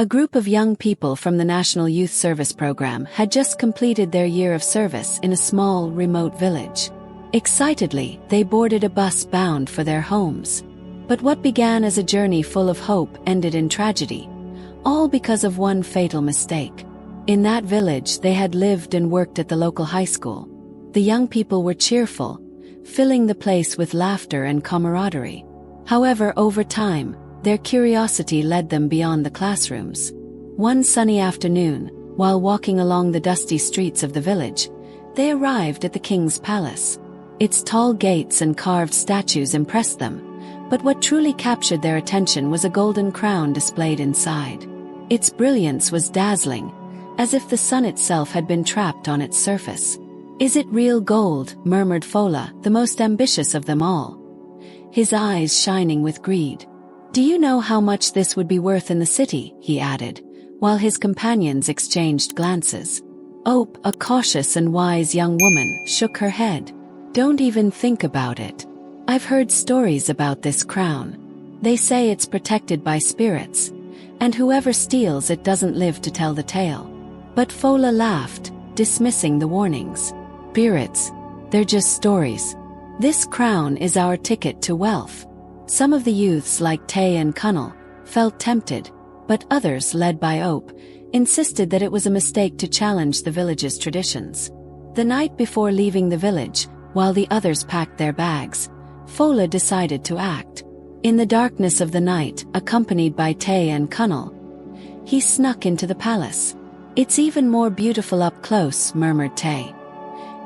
A group of young people from the National Youth Service Program had just completed their year of service in a small, remote village. Excitedly, they boarded a bus bound for their homes. But what began as a journey full of hope ended in tragedy, all because of one fatal mistake. In that village they had lived and worked at the local high school. The young people were cheerful, filling the place with laughter and camaraderie. However, over time, their curiosity led them beyond the classrooms. One sunny afternoon, while walking along the dusty streets of the village, they arrived at the king's palace. Its tall gates and carved statues impressed them, but what truly captured their attention was a golden crown displayed inside. Its brilliance was dazzling, as if the sun itself had been trapped on its surface. "Is it real gold?" murmured Fola, the most ambitious of them all, his eyes shining with greed. "Do you know how much this would be worth in the city?" he added, while his companions exchanged glances. Ope, a cautious and wise young woman, shook her head. "Don't even think about it. I've heard stories about this crown. They say it's protected by spirits, and whoever steals it doesn't live to tell the tale." But Fola laughed, dismissing the warnings. "Spirits? They're just stories. This crown is our ticket to wealth." Some of the youths, like Tay and Cunnel, felt tempted, but others, led by Ope, insisted that it was a mistake to challenge the village's traditions. The night before leaving the village, while the others packed their bags, Fola decided to act. In the darkness of the night, accompanied by Tay and Cunnel, he snuck into the palace. "It's even more beautiful up close," murmured Tay,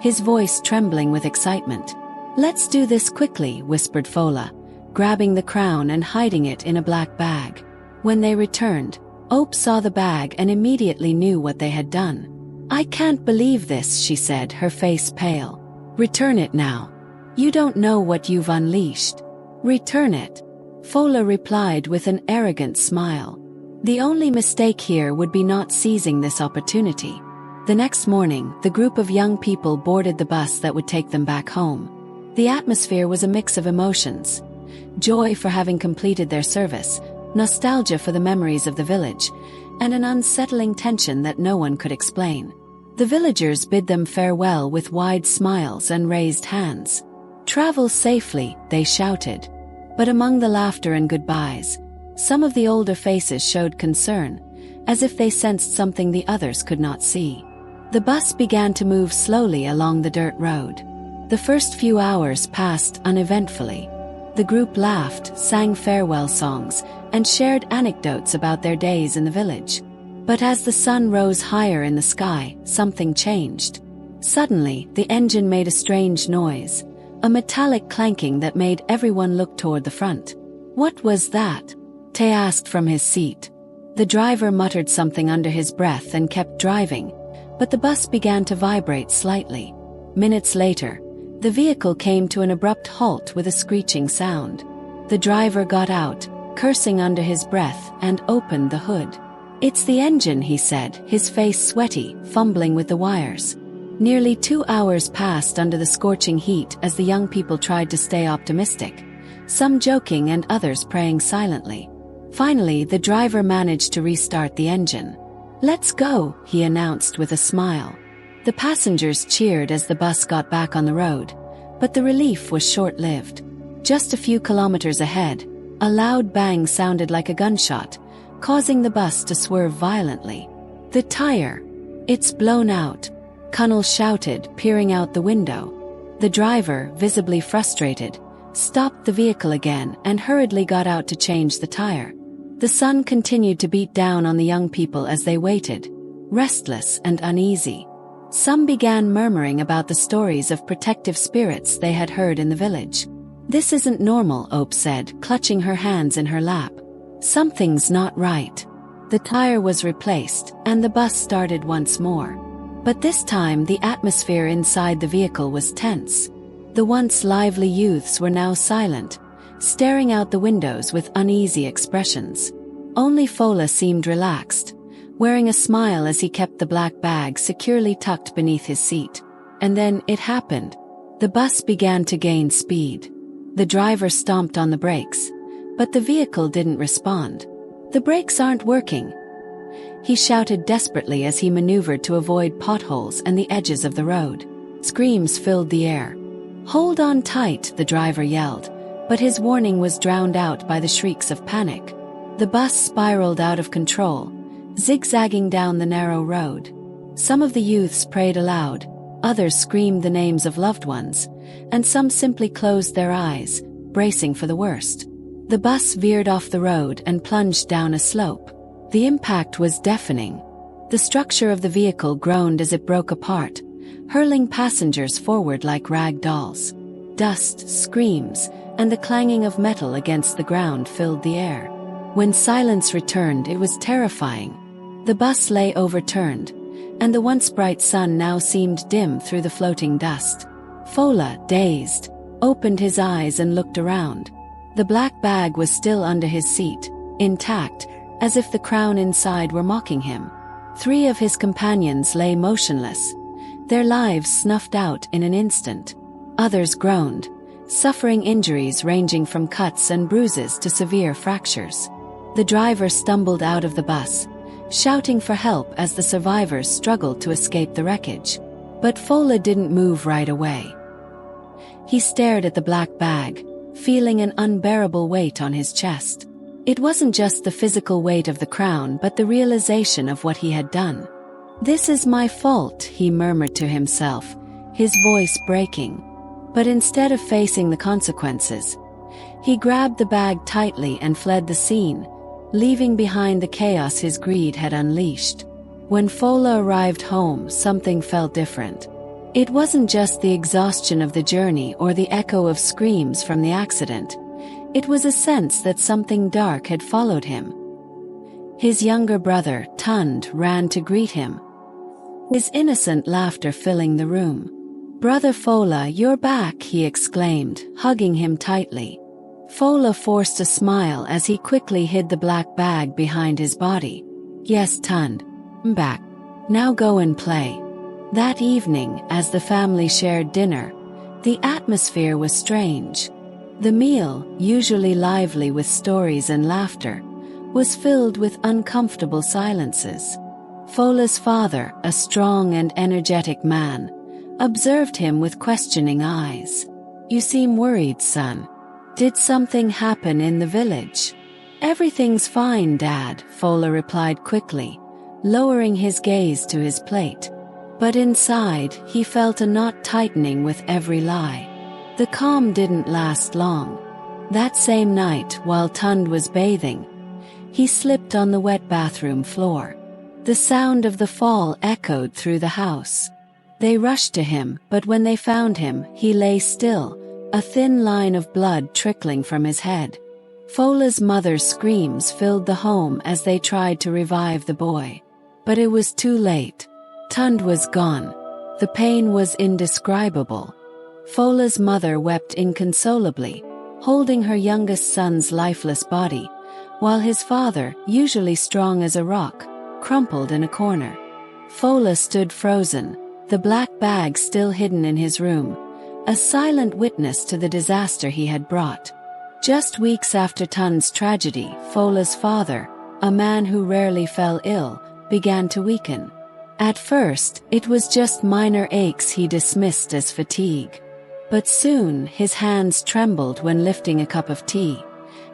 his voice trembling with excitement. "Let's do this quickly," whispered Fola, grabbing the crown and hiding it in a black bag. When they returned, Ope saw the bag and immediately knew what they had done. "I can't believe this," she said, her face pale. "Return it now. You don't know what you've unleashed. Return it." Fola replied with an arrogant smile. The only mistake here would be not seizing this opportunity. The next morning, the group of young people boarded the bus that would take them back home. The atmosphere was a mix of emotions: joy for having completed their service, nostalgia for the memories of the village, and an unsettling tension that no one could explain. The villagers bid them farewell with wide smiles and raised hands. "Travel safely," they shouted. But among the laughter and goodbyes, some of the older faces showed concern, as if they sensed something the others could not see. The bus began to move slowly along the dirt road. The first few hours passed uneventfully. The group laughed, sang farewell songs, and shared anecdotes about their days in the village. But as the sun rose higher in the sky, something changed. Suddenly, the engine made a strange noise, a metallic clanking that made everyone look toward the front. "What was that?" Tay asked from his seat. The driver muttered something under his breath and kept driving, but the bus began to vibrate slightly. Minutes later, the vehicle came to an abrupt halt with a screeching sound. The driver got out, cursing under his breath, and opened the hood. "It's the engine," he said, his face sweaty, fumbling with the wires. Nearly 2 hours passed under the scorching heat as the young people tried to stay optimistic, some joking and others praying silently. Finally, the driver managed to restart the engine. "Let's go," he announced with a smile. The passengers cheered as the bus got back on the road, but the relief was short-lived. Just a few kilometers ahead, a loud bang sounded like a gunshot, causing the bus to swerve violently. "The tire! It's blown out!" Cunnel shouted, peering out the window. The driver, visibly frustrated, stopped the vehicle again and hurriedly got out to change the tire. The sun continued to beat down on the young people as they waited, restless and uneasy. Some began murmuring about the stories of protective spirits they had heard in the village. "This isn't normal," Ope said, clutching her hands in her lap. "Something's not right." The tire was replaced, and the bus started once more. But this time the atmosphere inside the vehicle was tense. The once lively youths were now silent, staring out the windows with uneasy expressions. Only Fola seemed relaxed, wearing a smile as he kept the black bag securely tucked beneath his seat. And then it happened. The bus began to gain speed. The driver stomped on the brakes, but the vehicle didn't respond. "The brakes aren't working," He shouted desperately as he maneuvered to avoid potholes and the edges of the road. Screams filled the air. "Hold on tight," the driver yelled, but his warning was drowned out by the shrieks of panic. The bus spiraled out of control, zigzagging down the narrow road. Some of the youths prayed aloud, others screamed the names of loved ones, and some simply closed their eyes, bracing for the worst. The bus veered off the road and plunged down a slope. The impact was deafening. The structure of the vehicle groaned as it broke apart, hurling passengers forward like rag dolls. Dust, screams, and the clanging of metal against the ground filled the air. When silence returned, it was terrifying. The bus lay overturned, and the once bright sun now seemed dim through the floating dust. Fola, dazed, opened his eyes and looked around. The black bag was still under his seat, intact, as if the crown inside were mocking him. 3 of his companions lay motionless, their lives snuffed out in an instant. Others groaned, suffering injuries ranging from cuts and bruises to severe fractures. The driver stumbled out of the bus, shouting for help as the survivors struggled to escape the wreckage. But Fola didn't move right away. He stared at the black bag, feeling an unbearable weight on his chest. It wasn't just the physical weight of the crown but the realization of what he had done. "This is my fault," he murmured to himself, his voice breaking. But instead of facing the consequences, he grabbed the bag tightly and fled the scene, leaving behind the chaos his greed had unleashed. When Fola arrived home, something felt different. It wasn't just the exhaustion of the journey or the echo of screams from the accident. It was a sense that something dark had followed him. His younger brother, Tund, ran to greet him, his innocent laughter filling the room. "Brother Fola, you're back," he exclaimed, hugging him tightly. Fola forced a smile as he quickly hid the black bag behind his body. "Yes, Tund, I'm back. Now go and play." That evening, as the family shared dinner, the atmosphere was strange. The meal, usually lively with stories and laughter, was filled with uncomfortable silences. Fola's father, a strong and energetic man, observed him with questioning eyes. "You seem worried, son. Did something happen in the village?" "Everything's fine, Dad," Fola replied quickly, lowering his gaze to his plate. But inside, he felt a knot tightening with every lie. The calm didn't last long. That same night, while Tund was bathing, he slipped on the wet bathroom floor. The sound of the fall echoed through the house. They rushed to him, but when they found him, he lay still, a thin line of blood trickling from his head. Fola's mother's screams filled the home as they tried to revive the boy. But it was too late. Tund was gone. The pain was indescribable. Fola's mother wept inconsolably, holding her youngest son's lifeless body, while his father, usually strong as a rock, crumpled in a corner. Fola stood frozen, the black bag still hidden in his room, a silent witness to the disaster he had brought. Just weeks after Tund's tragedy, Fola's father, a man who rarely fell ill, began to weaken. At first, it was just minor aches he dismissed as fatigue. But soon, his hands trembled when lifting a cup of tea,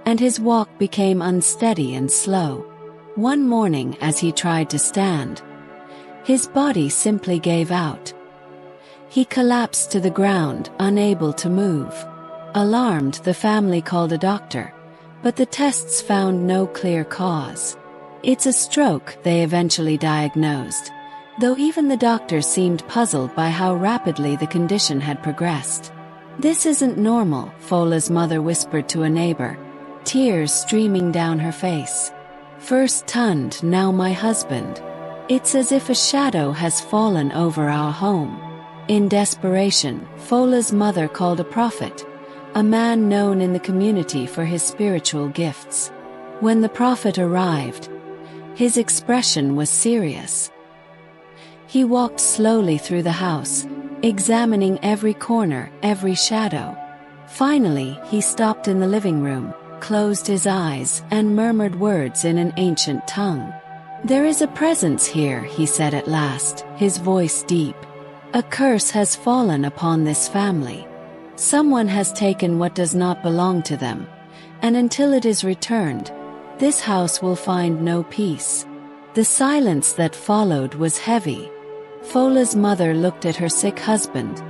and his walk became unsteady and slow. One morning, as he tried to stand, his body simply gave out. He collapsed to the ground, unable to move. Alarmed, the family called a doctor, but the tests found no clear cause. "It's a stroke," they eventually diagnosed, though even the doctors seemed puzzled by how rapidly the condition had progressed. "This isn't normal," Fola's mother whispered to a neighbor, tears streaming down her face. "First Tund, now my husband. It's as if a shadow has fallen over our home." In desperation, Fola's mother called a prophet, a man known in the community for his spiritual gifts. When the prophet arrived, his expression was serious. He walked slowly through the house, examining every corner, every shadow. Finally, he stopped in the living room, closed his eyes, and murmured words in an ancient tongue. "There is a presence here," he said at last, his voice deep. "A curse has fallen upon this family. Someone has taken what does not belong to them, and until it is returned, this house will find no peace." The silence that followed was heavy. Fola's mother looked at her sick husband,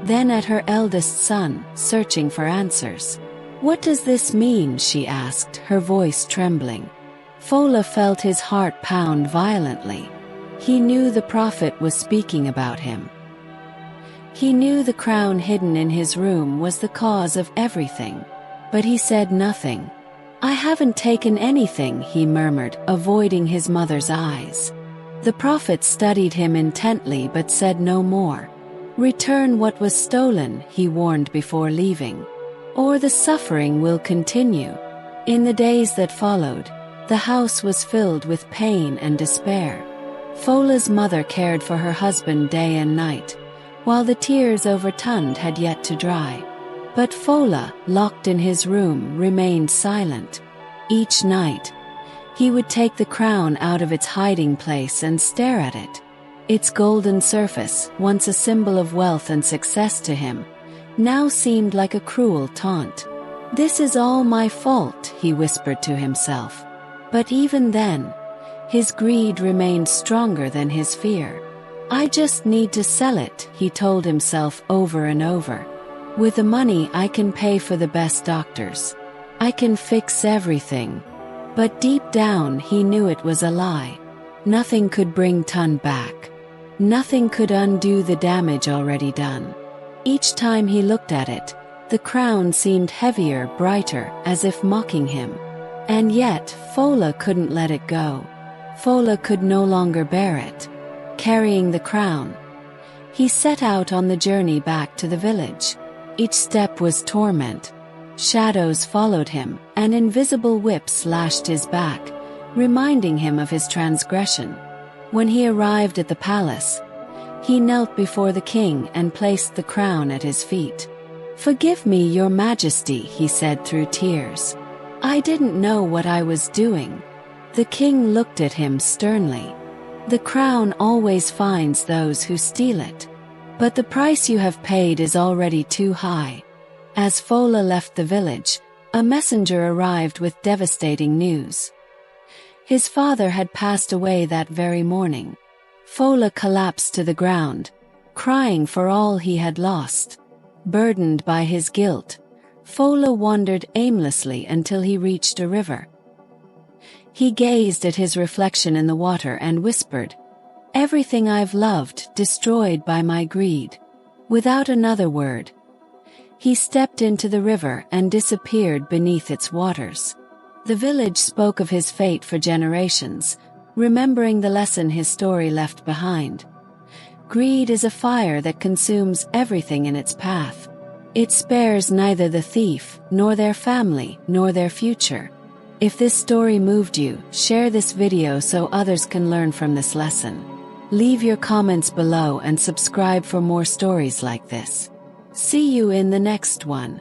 then at her eldest son, searching for answers. "What does this mean?" she asked, her voice trembling. Fola felt his heart pound violently. He knew the prophet was speaking about him. He knew the crown hidden in his room was the cause of everything. But he said nothing. "I haven't taken anything," he murmured, avoiding his mother's eyes. The prophet studied him intently but said no more. "Return what was stolen," he warned before leaving, "or the suffering will continue." In the days that followed, the house was filled with pain and despair. Fola's mother cared for her husband day and night, while the tears over Tund had yet to dry. But Fola, locked in his room, remained silent. Each night, he would take the crown out of its hiding place and stare at it. Its golden surface, once a symbol of wealth and success to him, now seemed like a cruel taunt. "This is all my fault," he whispered to himself. But even then, his greed remained stronger than his fear. "I just need to sell it," he told himself over and over. "With the money I can pay for the best doctors. I can fix everything." But deep down he knew it was a lie. Nothing could bring Tund back. Nothing could undo the damage already done. Each time he looked at it, the crown seemed heavier, brighter, as if mocking him. And yet, Fola couldn't let it go. Fola could no longer bear it. Carrying the crown, he set out on the journey back to the village. Each step was torment. Shadows followed him, and invisible whips lashed his back, reminding him of his transgression. When he arrived at the palace, he knelt before the king and placed the crown at his feet. "Forgive me, your majesty," he said through tears. "I didn't know what I was doing." The king looked at him sternly. "The crown always finds those who steal it. But the price you have paid is already too high." As Fola left the village, a messenger arrived with devastating news. His father had passed away that very morning. Fola collapsed to the ground, crying for all he had lost. Burdened by his guilt, Fola wandered aimlessly until he reached a river. He gazed at his reflection in the water and whispered, "Everything I've loved, destroyed by my greed." Without another word, he stepped into the river and disappeared beneath its waters. The village spoke of his fate for generations, remembering the lesson his story left behind. Greed is a fire that consumes everything in its path. It spares neither the thief, nor their family, nor their future. If this story moved you, share this video so others can learn from this lesson. Leave your comments below and subscribe for more stories like this. See you in the next one.